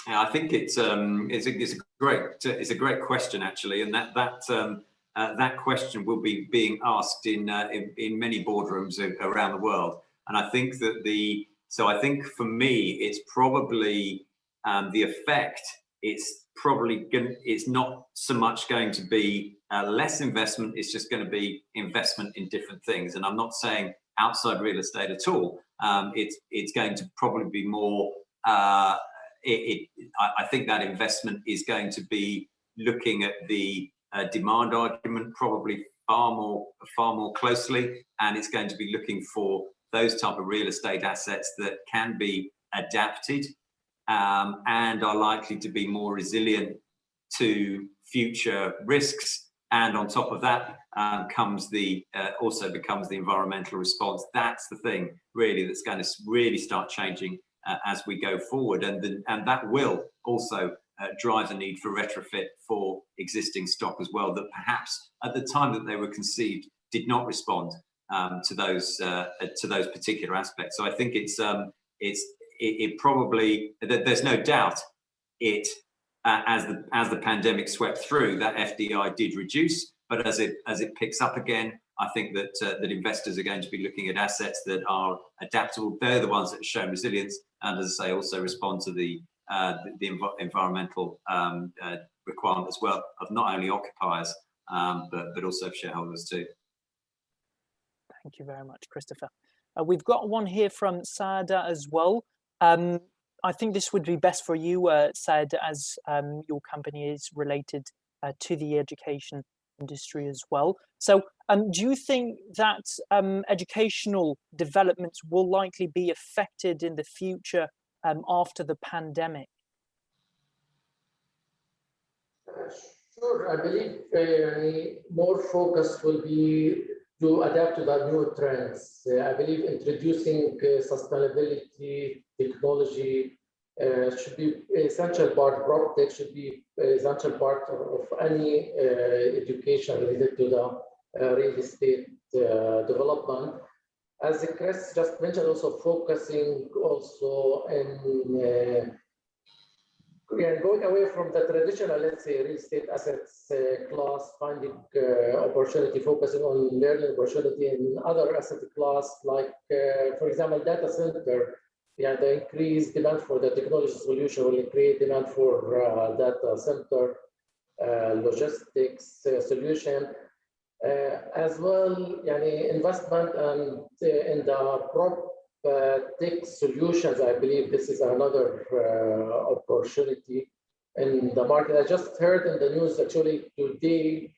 Yeah, I think it's a great question, actually, and that question will be being asked in many boardrooms around the world. And I think that I think for me, it's probably the effect. It's not so much going to be less investment. It's just going to be investment in different things. And I'm not saying outside real estate at all. It's going to probably be more. I think that investment is going to be looking at the demand argument probably far more closely, and it's going to be looking for those type of real estate assets that can be adapted and are likely to be more resilient to future risks. And on top of that also becomes the environmental response. That's the thing really that's going to really start changing as we go forward, and that will also drive the need for retrofit for existing stock as well, that perhaps at the time that they were conceived did not respond to those particular aspects. So I think it probably, there's no doubt as the pandemic swept through, that FDI did reduce, but as it picks up again, I think that investors are going to be looking at assets that are adaptable. They're the ones that show resilience, and as I say, also respond to the environmental requirement as well of not only occupiers but also shareholders too. Thank you very much, Christopher. We've got one here from Saed as well. I think this would be best for you, Saed, as your company is related to the education industry as well. So do you think that educational developments will likely be affected in the future after the pandemic? Sure, I believe more focus will be to adapt to the new trends. I believe introducing sustainability technology should be essential part. PropTech should be essential part of any education related to the real estate development. As Chris just mentioned, also focusing also in going away from the traditional, let's say, real estate assets class, finding opportunity, focusing on learning opportunity in other asset class, like, for example, data center. Yeah, the increased demand for the technology solution will create demand for data center, logistics solution. As well, investment and in the tech solutions. I believe this is another opportunity in the market. I just heard in the news actually today,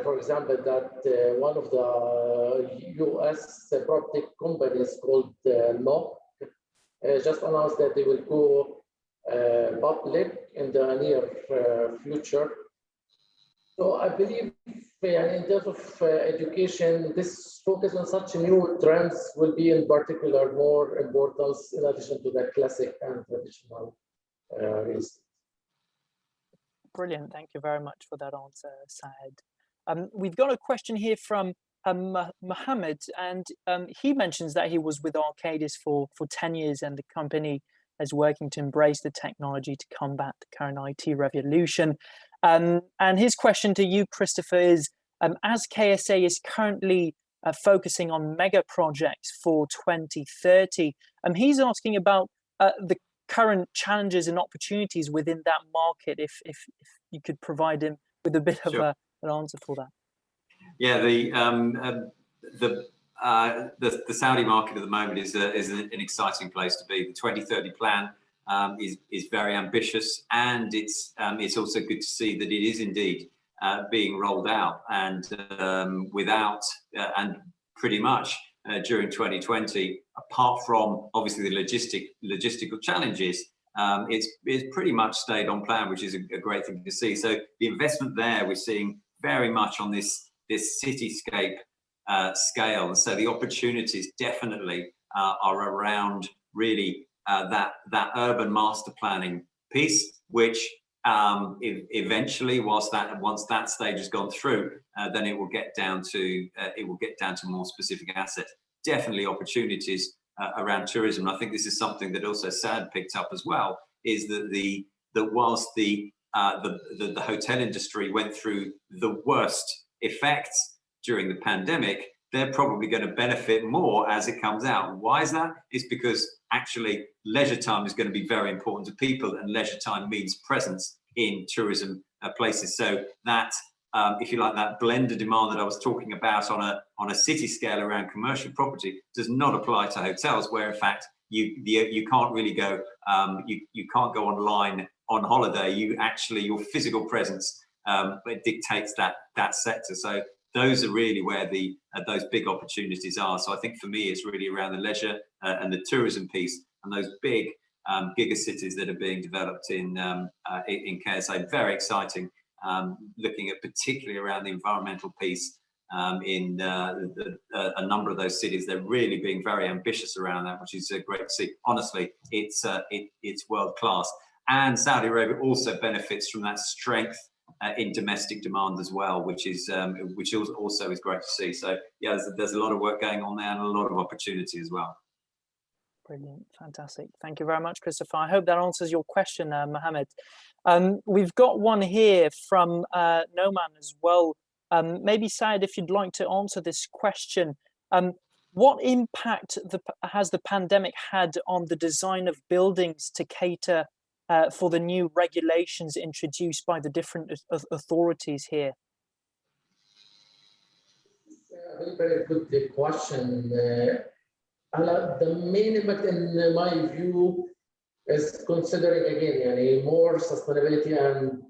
for example, that one of the US PropTech companies called NOC just announced that they will go public in the near future. So I believe in terms of education, this focus on such new trends will be in particular more importance in addition to the classic and traditional real estate. Brilliant. Thank you very much for that answer, Saed. We've got a question here from Mohammed, and he mentions that he was with Arcadis for 10 years, and the company is working to embrace the technology to combat the current IT revolution. And his question to you, Christopher, is as KSA is currently focusing on mega projects for 2030, he's asking about the current challenges and opportunities within that market, if you could provide him with a bit of an answer for that. Yeah, the Saudi market at the moment is an exciting place to be. The 2030 plan is very ambitious, and it's also good to see that it is indeed being rolled out, and and pretty much during 2020, apart from obviously the logistical challenges, it's pretty much stayed on plan, which is a great thing to see. So the investment there, we're seeing very much on this cityscape scale, and so the opportunities definitely are around really that urban master planning piece, which eventually, once that stage has gone through, then it will get down to more specific assets. Definitely opportunities around tourism. I think this is something that also Saad picked up as well, is that whilst the hotel industry went through the worst effects during the pandemic, they're probably going to benefit more as it comes out. Why is that? It's because actually leisure time is going to be very important to people, and leisure time means presence in tourism places. So that, if you like, that blend of demand that I was talking about on a city scale around commercial property does not apply to hotels, where in fact you can't really go, you can't go online on holiday. Your physical presence dictates that sector. So those are really where those big opportunities are. So I think for me, it's really around the leisure and the tourism piece, and those big gigacities that are being developed in KSA. Very exciting. Looking at particularly around the environmental piece in a number of those cities, they're really being very ambitious around that, which is great to see. Honestly, it's world class, and Saudi Arabia also benefits from that strength in domestic demand as well, which also is great to see. So yeah, there's a lot of work going on there and a lot of opportunity as well. Brilliant, fantastic. Thank you very much, Christopher. I hope that answers your question, Mohammed. We've got one here from Noman as well. Maybe Saed, if you'd like to answer this question, what impact has the pandemic had on the design of buildings to cater for the new regulations introduced by the different authorities here? Very, very good question. The main impact, in my view, is considering again more sustainability and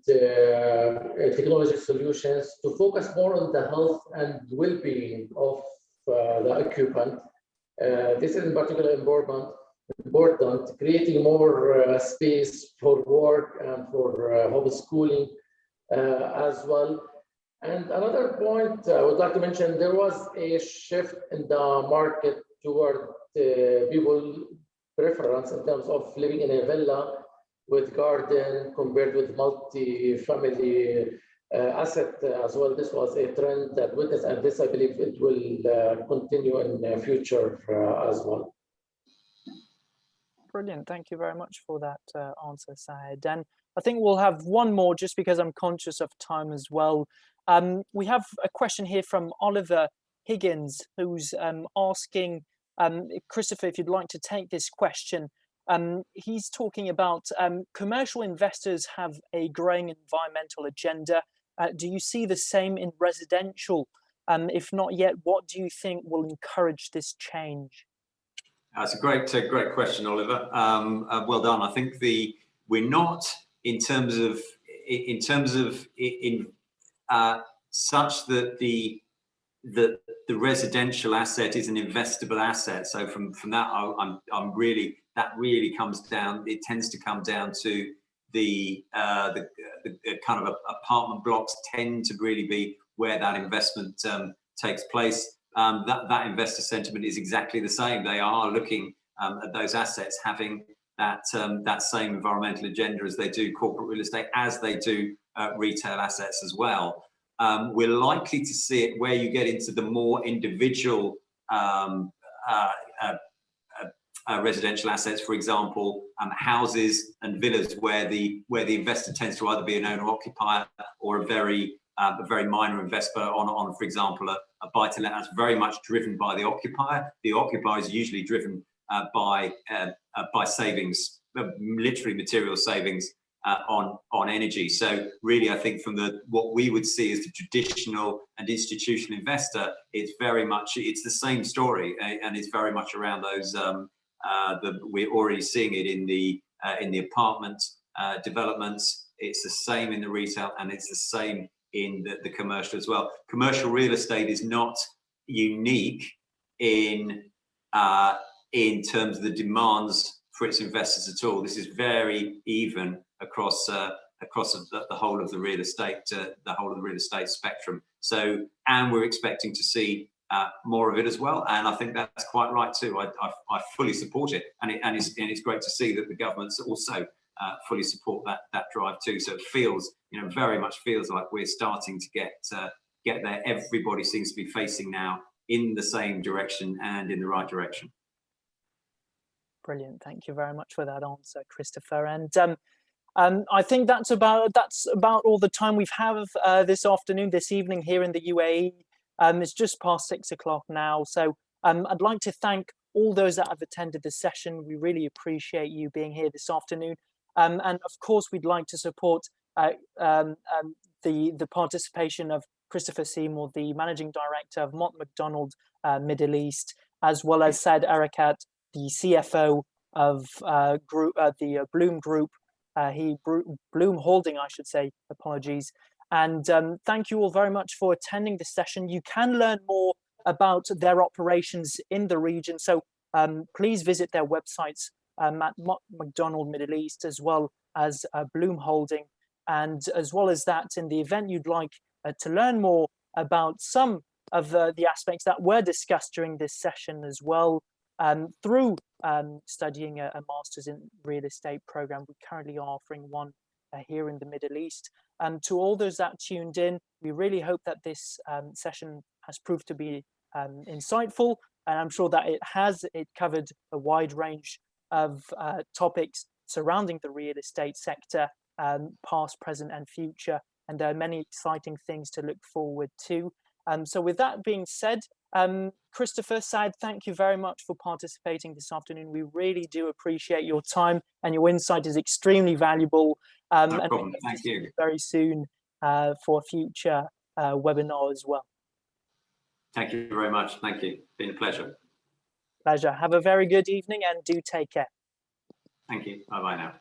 technology solutions to focus more on the health and well-being of the occupant. This is in particular important, creating more space for work and for homeschooling as well. And another point I would like to mention, there was a shift in the market toward people preference in terms of living in a villa with garden compared with multi-family asset as well. This was a trend that witnessed, and this I believe it will continue in the future as well. Brilliant. Thank you very much for that answer, Saed. And I think we'll have one more just because I'm conscious of time as well. We have a question here from Oliver Higgins, who's asking, Christopher, if you'd like to take this question. He's talking about commercial investors have a growing environmental agenda. Do you see the same in residential? If not yet, what do you think will encourage this change? That's a great question, Oliver. Well done. I think we're not in terms of such that the residential asset is an investable asset. So from that, that really comes down. It tends to come down to the kind of apartment blocks tend to really be where that investment takes place, that investor sentiment is exactly the same. They are looking at those assets having that same environmental agenda as they do corporate real estate, as they do retail assets as well. We're likely to see it where you get into the more individual residential assets, for example, houses and villas, where the investor tends to either be an owner occupier or a very minor investor on, for example, a buy-to-let that's very much driven by the occupier. The occupier is usually driven by savings, literally material savings on energy. So really, I think from what we would see as the traditional and institutional investor, it's the same story, and it's very much around those. We're already seeing it in the apartment developments. It's the same in the retail, and it's the same in the commercial as well. Commercial real estate is not unique in terms of the demands for its investors at all. This is very even across the whole of the real estate spectrum. So, and we're expecting to see more of it as well, and I think that's quite right too. I fully support it, and it's great to see that the governments also fully support that drive too. So it feels, very much feels like we're starting to get there. Everybody seems to be facing now in the same direction and in the right direction. Brilliant. Thank you very much for that answer, Christopher. And I think that's about all the time we have this evening here in the UAE. It's just past 6 o'clock now. So I'd like to thank all those that have attended the session. We really appreciate you being here this afternoon. And of course, we'd like to support the participation of Christopher Seymour, the Managing Director of Mott MacDonald Middle East, as well as Saed Arekat, the CFO of the Bloom Group, Bloom Holding, I should say, apologies. And thank you all very much for attending this session. You can learn more about their operations in the region. So please visit their websites at Mott MacDonald Middle East, as well as Bloom Holding. And as well as that, in the event you'd like to learn more about some of the aspects that were discussed during this session as well, through studying a Master's in Real Estate program, we currently are offering one here in the Middle East. To all those that tuned in, we really hope that this session has proved to be insightful, and I'm sure that it covered a wide range of topics surrounding the real estate sector, past, present, and future, and there are many exciting things to look forward to. So with that being said, Christopher, Saed, thank you very much for participating this afternoon. We really do appreciate your time, and your insight is extremely valuable. No problem. Thank you. Very soon for a future webinar as well. Thank you very much. Thank you. Been a pleasure. Pleasure. Have a very good evening, and do take care. Thank you. Bye-bye now.